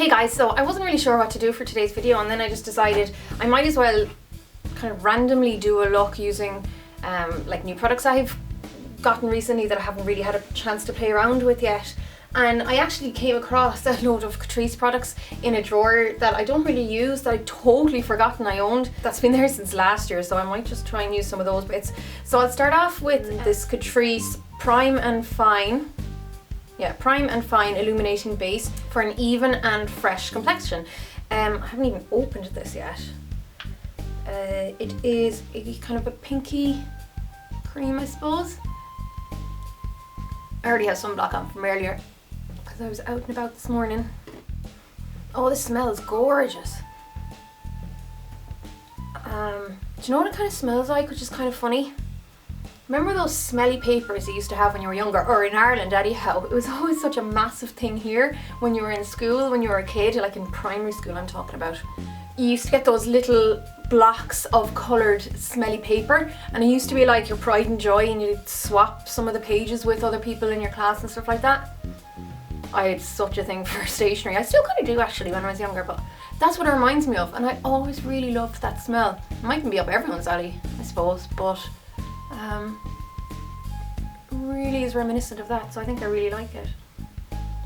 Hey guys, so I wasn't really sure what to do for today's video, and then I just decided I might as well kind of randomly do a look using like new products I've gotten recently that I haven't really had a chance to play around with yet. And I actually came across a load of Katrice products in a drawer that I don't really use, that I totally forgotten I owned. That's been there since last year, so I might just try and use some of those bits. So I'll start off with this Katrice Prime and Fine. Yeah, Prime and Fine Illuminating Base for an even and fresh complexion. I haven't even opened this yet. It is a kind of a pinky cream, I suppose. I already have sunblock on from earlier because I was out and about this morning. Oh, this smells gorgeous. Do you know what it kind of smells like, which is kind of funny? Remember those smelly papers you used to have when you were younger, or in Ireland anyhow? It was always such a massive thing here when you were in school, when you were a kid, like in primary school I'm talking about. You used to get those little blocks of coloured smelly paper, and it used to be like your pride and joy, and you'd swap some of the pages with other people in your class and stuff like that. I had such a thing for stationery. I still kind of do actually when I was younger, but that's what it reminds me of, and I always really loved that smell. It mightn't be up everyone's alley, I suppose, but really is reminiscent of that, so I think I really like it.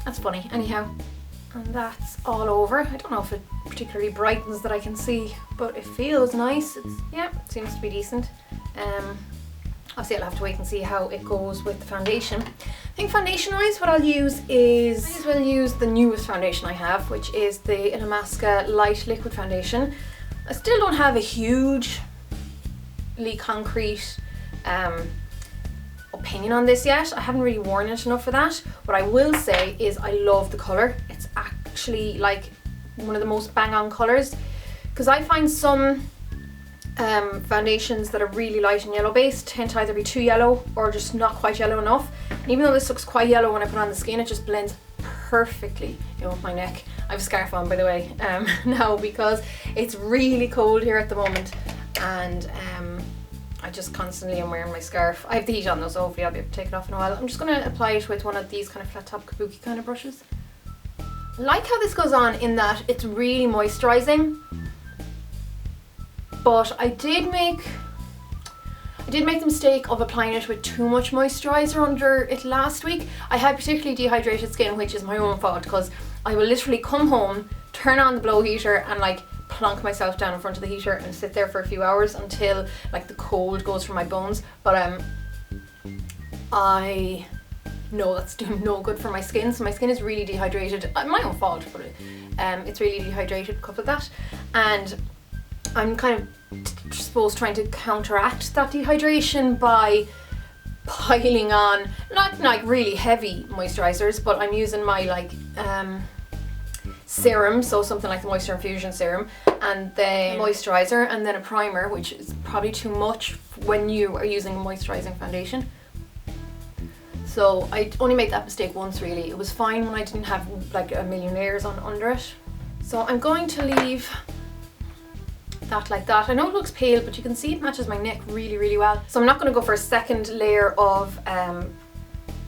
That's funny. Anyhow, and that's all over. I don't know if it particularly brightens that I can see, but it feels nice. It's, yeah, it seems to be decent. Obviously I'll have to wait and see how it goes with the foundation. I think foundation wise what I'll use is, I might as well use the newest foundation I have, which is the Illamasqua Light Liquid Foundation. I still don't have a hugely concrete opinion on this yet. I haven't really worn it enough for that. What I will say is I love the colour. It's actually like one of the most bang on colours, because I find some foundations that are really light and yellow based tend to either be too yellow or just not quite yellow enough. And even though this looks quite yellow when I put it on the skin, it just blends perfectly in with my neck. I have a scarf on, by the way, now because it's really cold here at the moment, and I just constantly am wearing my scarf. I have the heat on though, so hopefully I'll be able to take it off in a while. I'm just going to apply it with one of these kind of flat top kabuki kind of brushes. I like how this goes on in that it's really moisturising, but I did make the mistake of applying it with too much moisturiser under it last week. I had particularly dehydrated skin, which is my own fault, because I will literally come home, turn on the blow heater and like plonk myself down in front of the heater and sit there for a few hours until like the cold goes from my bones. But I know that's doing no good for my skin, so my skin is really dehydrated. My own fault, but it's really dehydrated because of that, and I'm kind of suppose trying to counteract that dehydration by piling on not like really heavy moisturizers, but I'm using my like serum, so something like the Moisture Infusion serum, and then moisturizer, and then a primer, which is probably too much when you are using a moisturizing foundation. So I only made that mistake once really. It was fine when I didn't have like a million layers on under it. So I'm going to leave that like that. I know it looks pale, but you can see it matches my neck really, really well. So I'm not going to go for a second layer of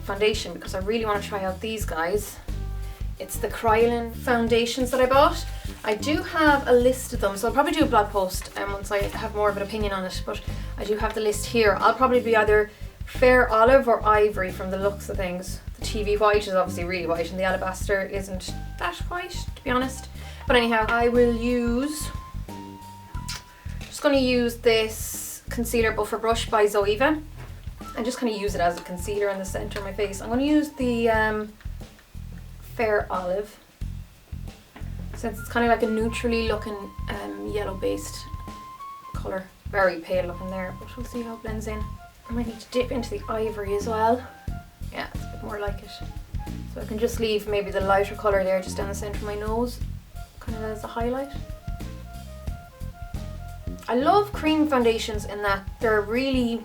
foundation because I really want to try out these guys. It's the Kryolan Foundations that I bought. I do have a list of them, so I'll probably do a blog post once I have more of an opinion on it, but I do have the list here. I'll probably be either Fair Olive or Ivory from the looks of things. The TV White is obviously really white, and the Alabaster isn't that white, to be honest. But anyhow, I will use, just going to use this Concealer Buffer Brush by Zoeva. I'm just going to use it as a concealer in the centre of my face. I'm going to use the Fair Olive, since it's kind of like a neutrally looking yellow based colour. Very pale looking there, but we'll see how it blends in. I might need to dip into the Ivory as well. Yeah, it's a bit more like it. So I can just leave maybe the lighter colour there just down the centre of my nose, kind of as a highlight. I love cream foundations in that they're really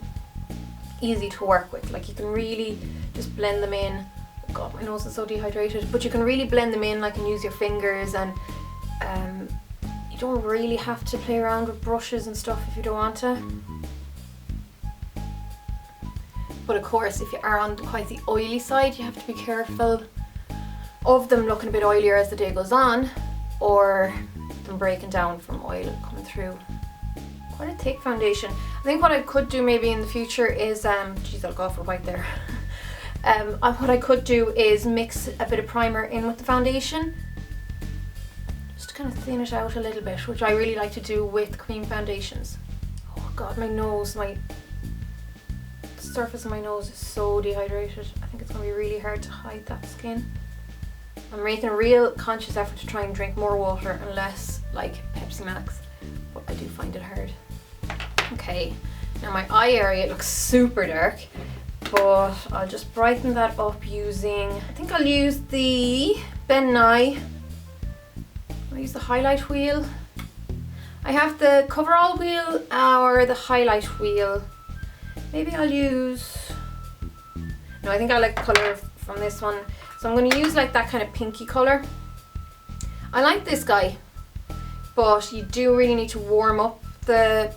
easy to work with. Like you can really just blend them in. Oh God, my nose is so dehydrated. But you can really blend them in, like, and use your fingers, and you don't really have to play around with brushes and stuff if you don't want to. But of course, if you are on quite the oily side, you have to be careful of them looking a bit oilier as the day goes on, or them breaking down from oil coming through. Quite a thick foundation. I think what I could do maybe in the future is, geez, I'll go for white there. What I could do is mix a bit of primer in with the foundation, just to kind of thin it out a little bit, which I really like to do with cream foundations. Oh god, my nose, the surface of my nose is so dehydrated. I think it's going to be really hard to hide that skin. I'm making a real conscious effort to try and drink more water and less like Pepsi Max, but I do find it hard. Okay, now my eye area looks super dark, but I'll just brighten that up using, I think I'll use the Ben Nye. I'll use the highlight wheel. I have the coverall wheel or the highlight wheel. Maybe I'll use, no, I think I like the colour from this one. So I'm going to use like that kind of pinky colour. I like this guy, but you do really need to warm up the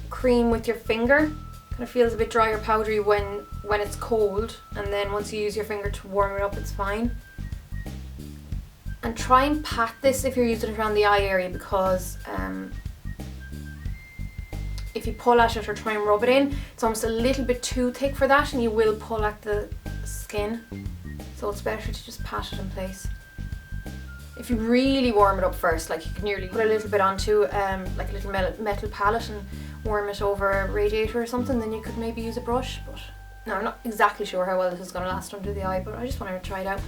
cream with your finger. Kind of feels a bit dry or powdery when it's cold, and then once you use your finger to warm it up, it's fine. And try and pat this if you're using it around the eye area, because if you pull at it or try and rub it in, it's almost a little bit too thick for that, and you will pull at the skin. So it's better to just pat it in place. If you really warm it up first, like you can nearly put a little bit onto like a little metal palette and warm it over a radiator or something, then you could maybe use a brush. But no, I'm not exactly sure how well this is going to last under the eye, but I just wanted to try it out.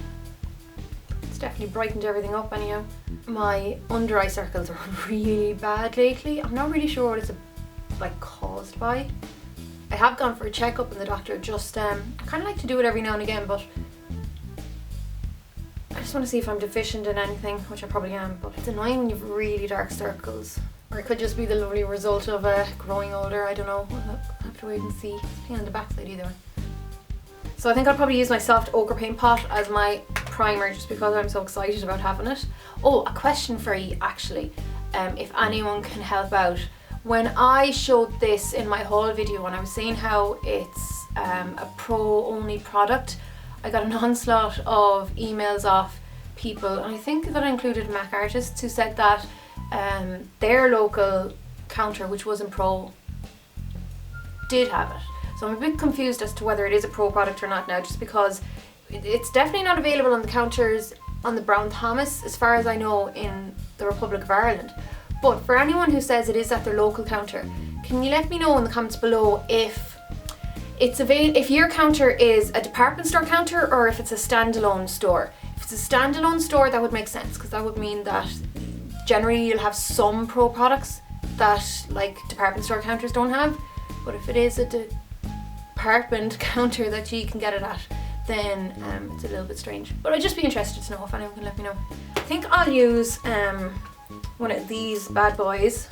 It's definitely brightened everything up anyhow. My under eye circles are really bad lately. I'm not really sure what it's like caused by. I have gone for a checkup and the doctor just I kind of like to do it every now and again, but I just want to see if I'm deficient in anything, which I probably am, but it's annoying when you have really dark circles. Or it could just be the lovely result of growing older, I don't know. I'll have to wait and see. It's pain on the backside either way. So I think I'll probably use my soft ochre paint pot as my primer, just because I'm so excited about having it. Oh, a question for you actually, if anyone can help out. When I showed this in my haul video and I was saying how it's a pro only product, I got an onslaught of emails off people, and I think that included Mac artists, who said that their local counter, which wasn't pro, did have it. So I'm a bit confused as to whether it is a pro product or not now, just because it's definitely not available on the counters on the Brown Thomas, as far as I know, in the Republic of Ireland. But for anyone who says it is at their local counter, can you let me know in the comments below if it's if your counter is a department store counter or if it's a standalone store. If it's a standalone store, that would make sense, because that would mean that generally you'll have some pro products that like department store counters don't have. But if it is a department counter that you can get it at, then it's a little bit strange. But I'd just be interested to know if anyone can let me know. I think I'll use one of these bad boys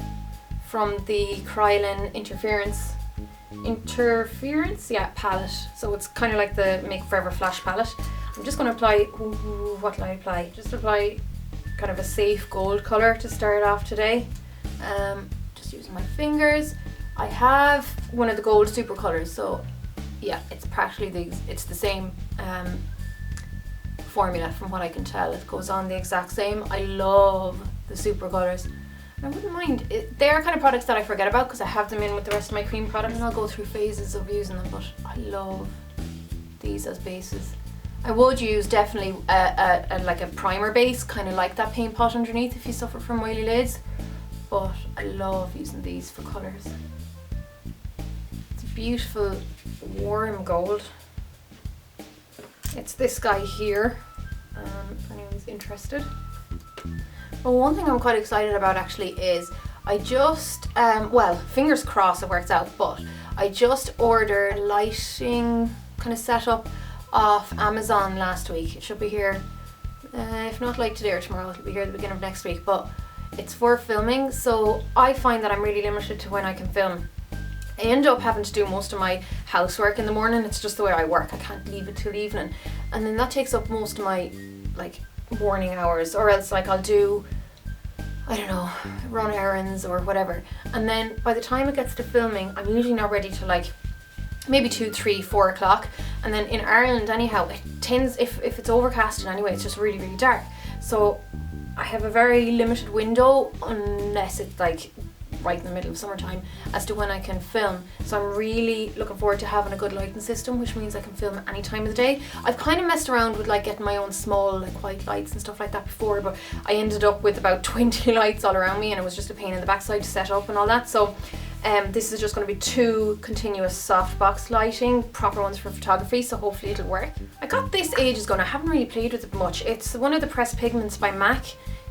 from the Kryolan Interference, yeah, palette. So it's kind of like the Make Forever Flash palette. I'm just going to apply, what will I apply? Just apply kind of a safe gold colour to start off today. Just using my fingers. I have one of the gold super colours, so yeah, it's practically it's the same formula from what I can tell. It goes on the exact same. I love the super colours. I wouldn't mind. They are kind of products that I forget about because I have them in with the rest of my cream products, and I'll go through phases of using them, but I love these as bases. I would use definitely like a primer base, kind of like that paint pot underneath if you suffer from oily lids, but I love using these for colours. It's a beautiful warm gold. It's this guy here, if anyone's interested. But one thing I'm quite excited about actually is I just, well, fingers crossed it works out, but I just ordered a lighting kind of setup off Amazon last week. It should be here, if not like today or tomorrow, it'll be here at the beginning of next week, but it's for filming. So I find that I'm really limited to when I can film. I end up having to do most of my housework in the morning. It's just the way I work. I can't leave it till evening, and then that takes up most of my like morning hours, or else like I'll do, I don't know, run errands or whatever, and then by the time it gets to filming I'm usually not ready to like maybe 2, 3, 4 o'clock. And then in Ireland anyhow, it tends, if it's overcasted anyway, it's just really, really dark. So I have a very limited window, unless it's like right in the middle of summertime, as to when I can film. So I'm really looking forward to having a good lighting system, which means I can film any time of the day. I've kind of messed around with like getting my own small like white lights and stuff like that before, but I ended up with about 20 lights all around me, and it was just a pain in the backside to set up and all that. So this is just going to be 2 continuous softbox lighting, proper ones for photography, so hopefully it'll work. I got this ages ago and I haven't really played with it much. It's one of the pressed pigments by MAC.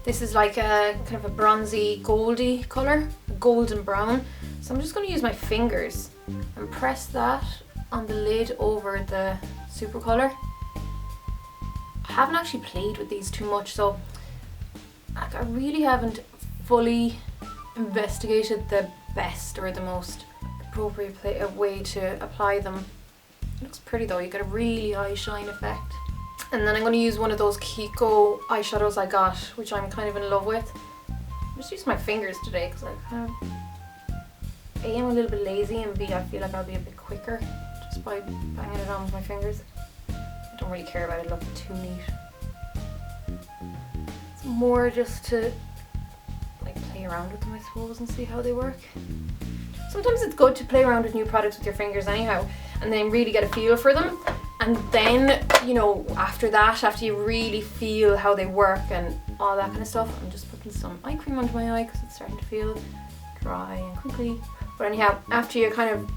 This is like a kind of a bronzy goldy colour, golden brown. So I'm just going to use my fingers and press that on the lid over the super colour. I haven't actually played with these too much, so like, I really haven't fully investigated the best or the most appropriate way to apply them. It looks pretty though, you get a really high shine effect. And then I'm going to use one of those Kiko eyeshadows I got, which I'm kind of in love with. I'm just using my fingers today because I kind of A, I'm a little bit lazy, and B, I feel like I'll be a bit quicker just by banging it on with my fingers. I don't really care about it looking too neat. It's more just to like play around with them, I suppose, and see how they work. Sometimes it's good to play around with new products with your fingers anyhow, and then really get a feel for them. And then, you know, after that, after you really feel how they work and all that kind of stuff, I'm just putting some eye cream under my eye because it's starting to feel dry and crinkly. But anyhow, after you're kind of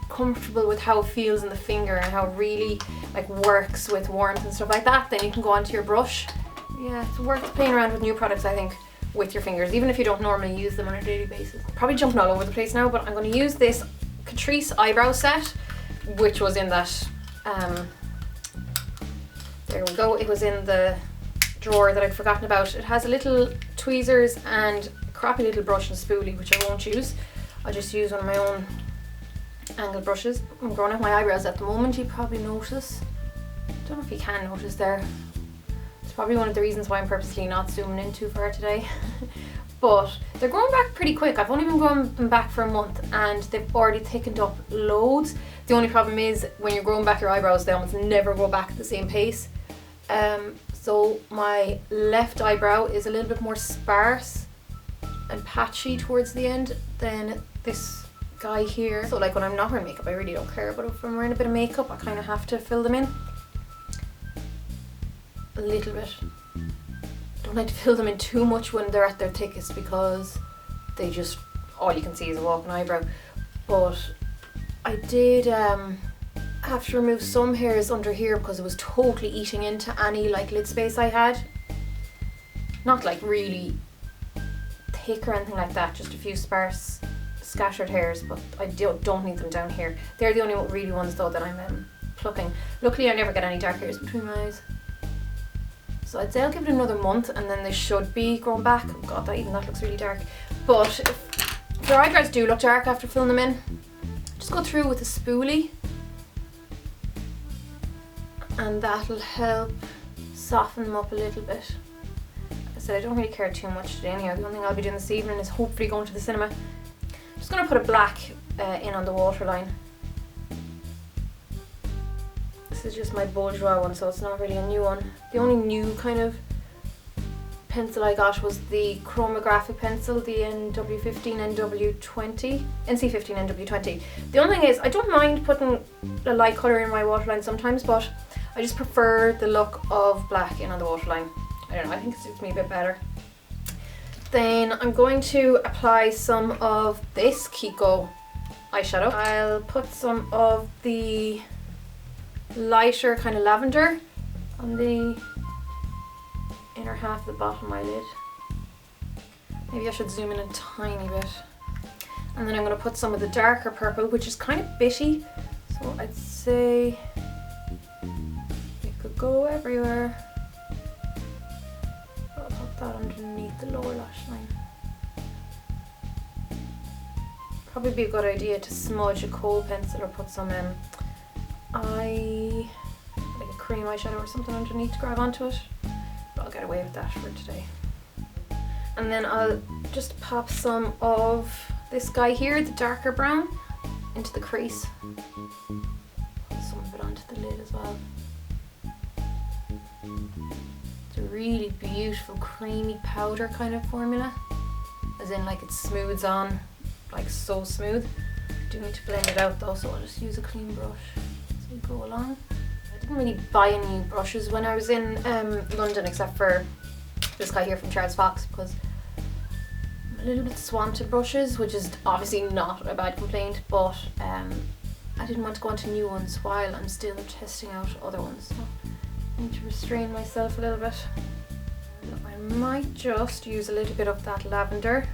comfortable with how it feels in the finger and how it really like works with warmth and stuff like that, then you can go onto your brush. Yeah, it's worth playing around with new products, I think, with your fingers, even if you don't normally use them on a daily basis. Probably jumping all over the place now, but I'm going to use this Katrice Eyebrow Set, which was in that, there we go, it was in the drawer that I'd forgotten about. It has a little tweezers and a crappy little brush and spoolie, which I won't use. I'll just use one of my own angled brushes. I'm growing out my eyebrows at the moment, you probably notice. Don't know if you can notice there. It's probably one of the reasons why I'm purposely not zooming in too far today. But they're growing back pretty quick. I've only been growing them back for a month and they've already thickened up loads. The only problem is when you're growing back your eyebrows, they almost never grow back at the same pace. So my left eyebrow is a little bit more sparse and patchy towards the end than this guy here. So like when I'm not wearing makeup, I really don't care, but if I'm wearing a bit of makeup, I kind of have to fill them in a little bit. Don't like to fill them in too much when they're at their thickest because they just, all you can see is a walking eyebrow. But I did have to remove some hairs under here because it was totally eating into any like lid space I had. Not like really thick or anything like that, just a few sparse scattered hairs, but I don't need them down here. They're the only really ones though that I'm plucking. Luckily I never get any dark hairs between my eyes. So I'd say I'll give it another month and then they should be growing back. Oh god, that looks really dark. But if your eyebrows do look dark after filling them in, just go through with a spoolie and that'll help soften them up a little bit. Like I said, I don't really care too much today anyhow. The only thing I'll be doing this evening is hopefully going to the cinema. I'm just going to put a black in on the waterline. This is just my Bourjois one, so it's not really a new one. The only new kind of pencil I got was the chromographic pencil, the NW15 NW20, NC15 NW20. The only thing is, I don't mind putting a light colour in my waterline sometimes, but I just prefer the look of black in on the waterline. I don't know, I think it suits me a bit better. Then I'm going to apply some of this Kiko eyeshadow. I'll put some of the lighter kind of lavender on the inner half of the bottom eyelid. Maybe I should zoom in a tiny bit. And then I'm going to put some of the darker purple, which is kind of bitty, so I'd say it could go everywhere. I'll put that underneath the lower lash line. Probably be a good idea to smudge a kohl pencil or put some like a cream eyeshadow or something underneath to grab onto it, but I'll get away with that for today. And then I'll just pop some of this guy here, the darker brown, into the crease. Put some of it onto the lid as well. It's a really beautiful creamy powder kind of formula, as in like it smooths on, like so smooth. I do need to blend it out though, so I'll just use a clean brush as we go along. I didn't really buy any brushes when I was in London, except for this guy here from Charles Fox, because I'm a little bit swamped with brushes, which is obviously not a bad complaint, but I didn't want to go onto new ones while I'm still testing out other ones. So I need to restrain myself a little bit. I might just use a little bit of that lavender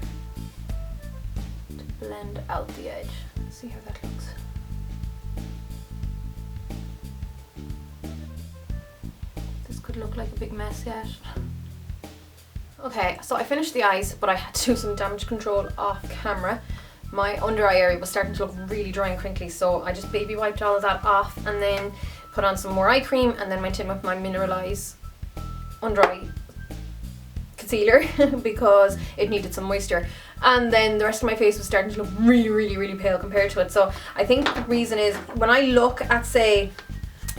to blend out the edge. Let's see how that looks. This could look like a big mess yet. Okay, so I finished the eyes, but I had to do some damage control off camera. My under eye area was starting to look really dry and crinkly, so I just baby wiped all of that off and then put on some more eye cream, and then went in with my Mineralize under eye concealer because it needed some moisture. And then the rest of my face was starting to look really pale compared to it. So I think the reason is, when I look at, say,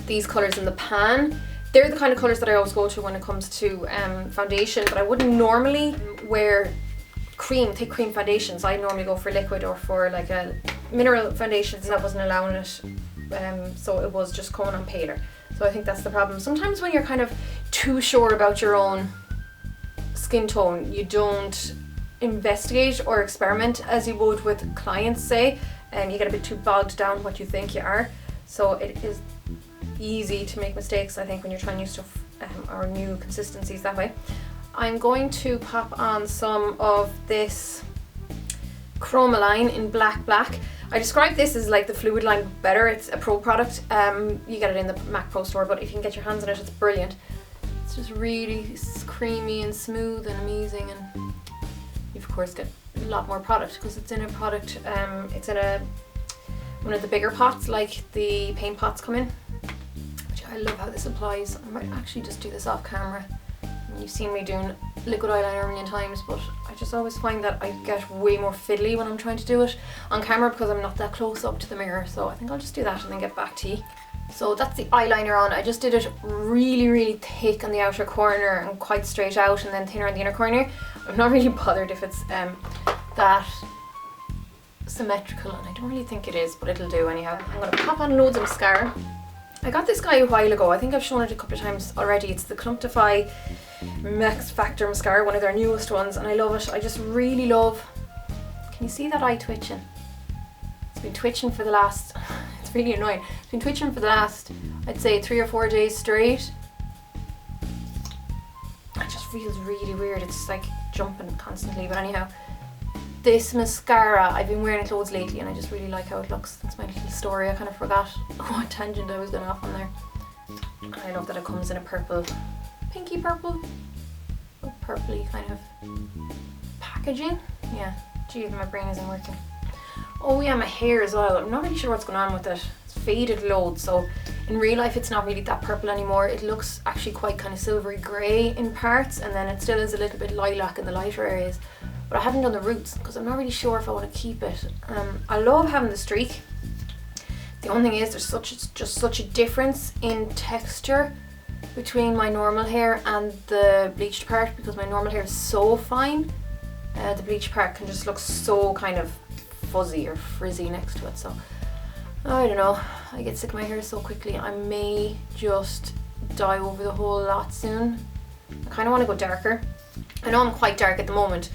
these colours in the pan, they're the kind of colours that I always go to when it comes to foundation, but I wouldn't normally wear thick cream foundations. I normally go for liquid or for like a mineral foundations, and that wasn't allowing it, so it was just coming on paler. So I think that's the problem. Sometimes when you're kind of too sure about your own skin tone, you don't investigate or experiment as you would with clients, say, and you get a bit too bogged down what you think you are. So it is easy to make mistakes, I think, when you're trying new stuff or new consistencies that way. I'm going to pop on some of this Kryolan in black. I describe this as like the fluid line better. It's a pro product. You get it in the MAC Pro store, but if you can get your hands on it, it's brilliant. It's just really creamy and smooth and amazing, and you of course get a lot more product because it's in a product. It's in one of the bigger pots, like the paint pots come in. Which I love how this applies. I might actually just do this off camera. You've seen me doing liquid eyeliner a million times, but I just always find that I get way more fiddly when I'm trying to do it on camera because I'm not that close up to the mirror. So I think I'll just do that and then get back to you. So that's the eyeliner on. I just did it really thick on the outer corner and quite straight out, and then thinner on the inner corner. I'm not really bothered if it's that symmetrical, and I don't really think it is, but it'll do anyhow. I'm going to pop on loads of mascara. I got this guy a while ago. I think I've shown it a couple of times already. It's the Clumptify Max Factor Mascara, one of their newest ones, and I love it. I just really love... Can you see that eye twitching? It's been twitching for the last... It's really annoying. It's been twitching for the last, I'd say, 3 or 4 days straight. It just feels really weird. It's like jumping constantly, but anyhow. This mascara, I've been wearing it loads lately and I just really like how it looks. That's my little story. I kind of forgot what tangent I was going off on there. And I love that it comes in a purple, pinky purple, purpley kind of packaging. Yeah, geez, my brain isn't working. Oh yeah, my hair as well. I'm not really sure what's going on with it. It's faded loads, so in real life it's not really that purple anymore. It looks actually quite kind of silvery grey in parts, and then it still is a little bit lilac in the lighter areas. But I haven't done the roots because I'm not really sure if I want to keep it. I love having the streak. The only thing is there's just such a difference in texture between my normal hair and the bleached part, because my normal hair is so fine. The bleached part can just look so kind of fuzzy or frizzy next to it. So I don't know. I get sick of my hair so quickly. I may just dye over the whole lot soon. I kind of want to go darker. I know I'm quite dark at the moment.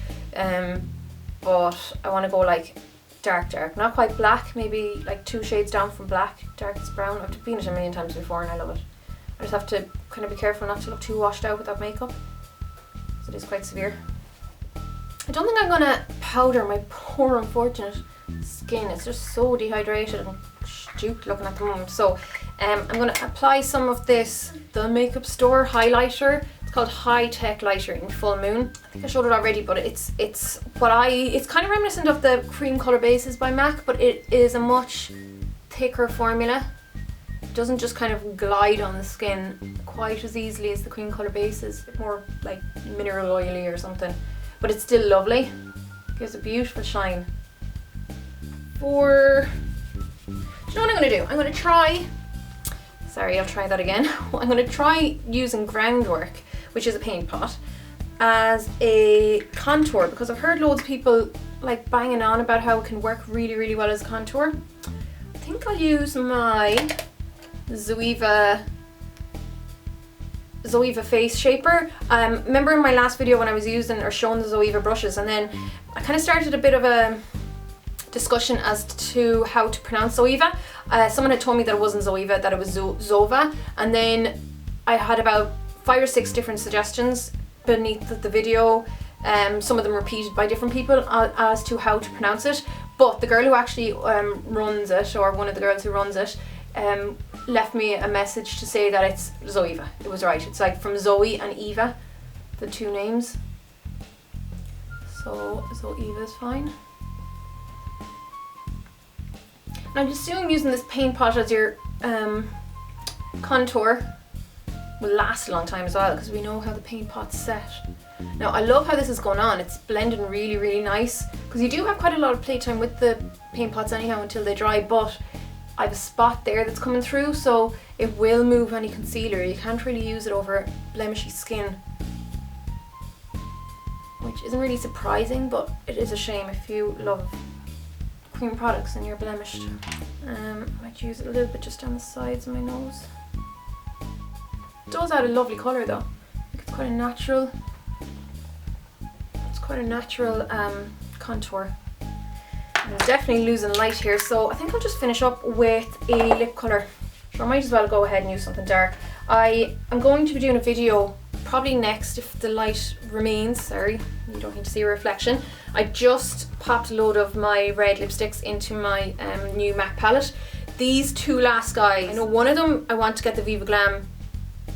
But I want to go like dark, not quite black, maybe like 2 shades down from black, darkest brown. I've been it a million times before and I love it. I just have to kind of be careful not to look too washed out without makeup, so it is quite severe. I don't think I'm going to powder my poor unfortunate skin. It's just so dehydrated and stupid looking at the moment. So I'm going to apply some of this The Makeup Store highlighter. It's called High Tech Lighter in Full Moon. I think I showed it already, but it's kind of reminiscent of the Cream Colour Bases by MAC, but it is a much thicker formula. It doesn't just kind of glide on the skin quite as easily as the Cream Colour Bases. It's more like mineral oily or something, but it's still lovely. It gives a beautiful shine. For you know what I'm going to do? I'm going to try, sorry, I'll try that again. I'm going to try using Groundwork, which is a paint pot, as a contour, because I've heard loads of people like banging on about how it can work really, really well as a contour. I think I'll use my Zoeva face shaper. Remember in my last video when I was using or showing the Zoeva brushes, and then I kind of started a bit of a discussion as to how to pronounce Zoeva. Someone had told me that it wasn't Zoeva, that it was Zova, and then I had about 5 or 6 different suggestions beneath the video. Some of them repeated by different people as to how to pronounce it, but the girl who actually runs it, or one of the girls who runs it, left me a message to say that it's Zoeva. It was right. It's like from Zoe and Eva, the 2 names. So Zoeva is fine. And I assume using this paint pot as your contour will last a long time as well, because we know how the paint pot's set. Now I love how this is going on. It's blending really, really nice, because you do have quite a lot of playtime with the paint pots anyhow until they dry, but I have a spot there that's coming through, so it will move any concealer. You can't really use it over blemishy skin, which isn't really surprising, but it is a shame if you love cream products and you're blemished. I might use it a little bit just down the sides of my nose. It does add a lovely colour though. I think it's quite a natural. It's quite a natural contour. I'm definitely losing light here, so I think I'll just finish up with a lip colour. So I might as well go ahead and use something dark. I am going to be doing a video probably next if the light remains. Sorry, you don't need to see a reflection. I just popped a load of my red lipsticks into my new MAC palette. These 2 last guys, I know one of them I want to get the Viva Glam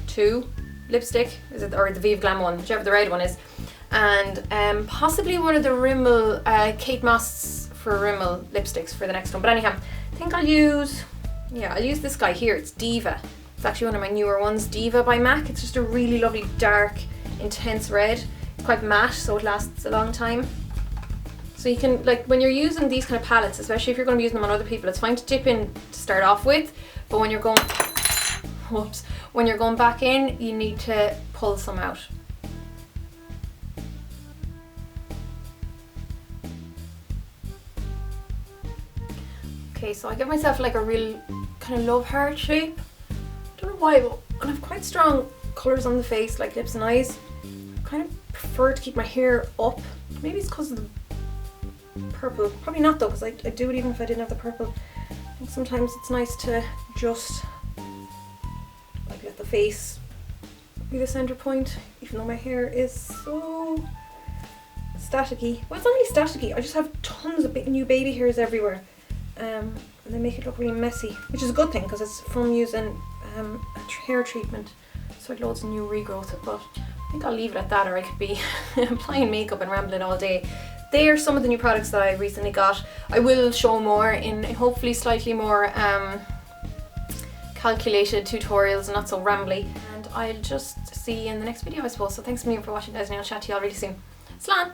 2 lipstick, is it, or the Viva Glam 1, whichever the red one is, and possibly one of the Rimmel, Kate Moss for Rimmel lipsticks for the next one. But anyhow, I think I'll use this guy here. It's Diva. It's actually one of my newer ones, Diva by MAC. It's just a really lovely dark, intense red. It's quite matte, so it lasts a long time. So you can, like, when you're using these kind of palettes, especially if you're going to be using them on other people, it's fine to dip in to start off with, but when you're going, whoops, when you're going back in, you need to pull some out. Okay, so I give myself like a real kind of love heart shape. Don't know why, but I have quite strong colours on the face, like lips and eyes. I kind of prefer to keep my hair up. Maybe it's because of the purple. Probably not though, because I'd do it even if I didn't have the purple. I think sometimes it's nice to just like let the face be the centre point, even though my hair is so staticky. Well, it's not really staticky, I just have tons of new baby hairs everywhere. And they make it look really messy, which is a good thing because it's from using a hair treatment, so I had loads of new regrowth. But I think I'll leave it at that, or I could be applying makeup and rambling all day. They are some of the new products that I recently got. I will show more in hopefully slightly more calculated tutorials and not so rambly. And I'll just see you in the next video, I suppose. So thanks a million for watching, guys, and I'll chat to you all really soon. Slán!